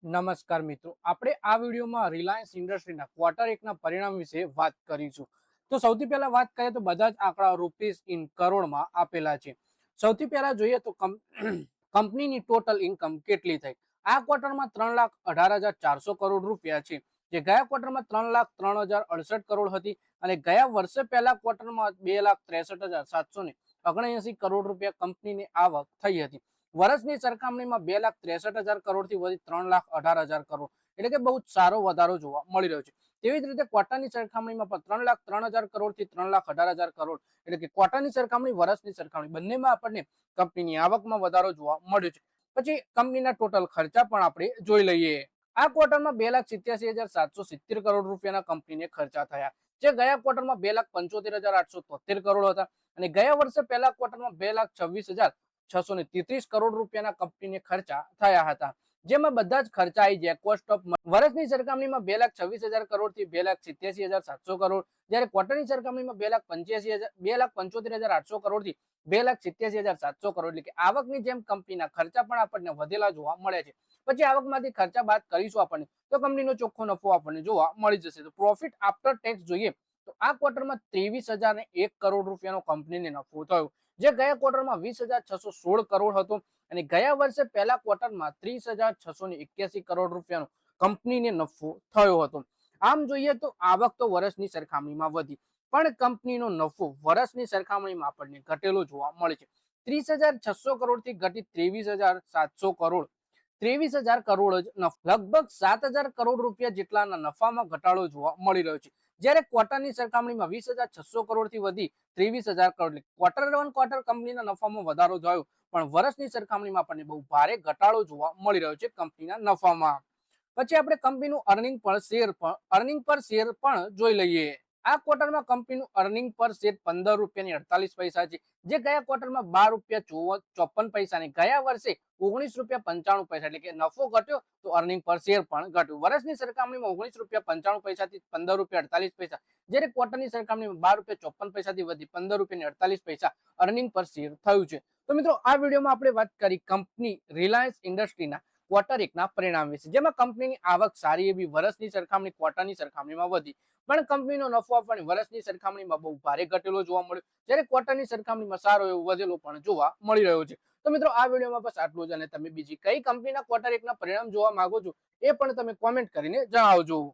નમસ્કાર મિત્રો, આપણે આ વિડીયોમાં રિલાયન્સ ઇન્ડસ્ટ્રીના ક્વાર્ટર એકના પરિણામ વિશે વાત કરીશું. તો સૌથી પહેલા વાત કરીએ તો બધા જ આંકડા રૂપીસ ઇન કરોડમાં આપેલા છે. સૌથી પહેલા જોઈએ તો કંપનીની ટોટલ ઇન્કમ કેટલી થઈ. આ ક્વાર્ટરમાં 3,18,400 કરોડ રૂપિયા છે, જે ગયા ક્વાર્ટરમાં 3,03,068 કરોડ હતી અને ગયા વર્ષે પહેલા ક્વાર્ટરમાં 2,63,779 કરોડ રૂપિયા કંપનીની આવક થઈ હતી. વર્ષની સરખામણીમાં 2,63,000 કરોડથી વધી 3,18,000 કરોડ, એટલે કે બહુ સારો વધારો જોવા મળી રહ્યો છે. તેવી જ રીતે ક્વાર્ટરની સરખામણીમાં પણ 3,03,000 કરોડથી 3,18,000 કરોડ, એટલે કે ક્વાર્ટરની સરખામણી વર્ષની સરખામણી બંનેમાં આપણને કંપનીની આવકમાં વધારો જોવા મળ્યો છે. પછી કંપનીના ટોટલ ખર્ચા પણ આપણે જોઈ લઈએ. આ ક્વાર્ટરમાં 2,87,770 કરોડ રૂપિયાના કંપનીને ખર્ચા થયા, જે ગયા ક્વાર્ટરમાં 2,75,873 કરોડ હતા અને ગયા વર્ષે પહેલા ક્વાર્ટરમાં 2,26,633 કરોડ રૂપિયાના કંપનીને ખર્ચા થયા હતા. જેમાં બધા જ ખર્ચા આવી જાય. કોસ્ટ ઓફ વર્ષની સરખામણીમાં 2,26,000 કરોડથી 2,87,700 કરોડ, જ્યારે ક્વાર્ટરની સરખામણીમાં 2,75,800 કરોડથી 2,87,700 કરોડ, એટલે કે આવકની જેમ કંપનીના ખર્ચા પણ આપણને વધેલા જોવા મળે છે. પછી આવકમાંથી ખર્ચા બાદ કરીશું આપણને તો કંપનીનો ચોખ્ખો નફો આપણને જોવા મળી જશે. તો પ્રોફિટ આફ્ટર ટેક્સ જોઈએ તો આ ક્વાર્ટરમાં 23,001 કરોડ રૂપિયાનો કંપનીને નફો થયો, જે ગયા ક્વાર્ટરમાં 20,616 કરોડ હતો અને ગયા વર્ષે પહેલા ક્વાર્ટરમાં 30,681 કરોડ રૂપિયાનો કંપનીને નફો થયો હતો. આમ જોઈએ તો આવક તો વર્ષની સરખામણીમાં વધી, પણ કંપનીનો નફો વર્ષની સરખામણીમાં આપણને ઘટેલો જોવા મળે છે. 30,600 કરોડથી ઘટી 23,700 કરોડ, 23,000 કરોડ જ નફો, લગભગ 7,000 કરોડ રૂપિયા જેટલાના નફામાં ઘટાડો જોવા મળી રહ્યો છે. જ્યારે ક્વાર્ટરની સરખામણીમાં 20,600 કરોડથી વધી 23,000 કરોડ, ક્વાર્ટર ઓન ક્વાર્ટર કંપનીના નફામાં વધારો થયો, પણ વર્ષની સરખામણીમાં આપણને બહુ ભારે ઘટાડો જોવા મળી રહ્યો છે કંપનીના નફામાં. પછી આપણે કંપનીનું અર્નિંગ પર શેર પણ જોઈ લઈએ. આ ક્વાર્ટરમાં કંપનીનું અર્નિંગ પર શેર 15 રૂપિયાની 48 પૈસા છે, જે ગયા ક્વાર્ટરમાં 12 રૂપિયા 54 પૈસા અને ગયા વર્ષે 19 રૂપિયા 95 પૈસા, એટલે કે નફો ઘટ્યો તો અર્નિંગ પર શેર પણ ઘટ્યું. વર્ષની સરખામણીમાં 19 રૂપિયા 95 પૈસાથી 15 રૂપિયા 48 પૈસા, જ્યારે ક્વાર્ટરની સરખામણીમાં 12 રૂપિયા 54 પૈસાથી વધી 15 રૂપિયા 48 પૈસા અર્નિંગ પર શેર થયું છે. તો મિત્રો, આ વિડીયોમાં આપણે વાત કરી કંપની રિલાયન્સ ઇન્ડસ્ટ્રીના ક્વાર્ટર એકના પરિણામ વિશે, જેમાં કંપનીની આવક સારી એવી વર્ષની સરખામણી ક્વાર્ટરની સરખામણીમાં વધી, પણ કંપનીનો નફો પણ વર્ષની સરખામણીમાં બહુ ભારે ઘટેલો જોવા મળ્યો, જ્યારે ક્વાર્ટરની સરખામણીમાં સારો એવો વધેલો પણ જોવા મળી રહ્યો છે. તો મિત્રો, આ વિડીયોમાં બસ આટલું જ અને તમે બીજી કઈ કંપનીના ક્વાર્ટર એકના પરિણામ જોવા માંગો છો એ પણ તમે કોમેન્ટ કરીને જણાવજો.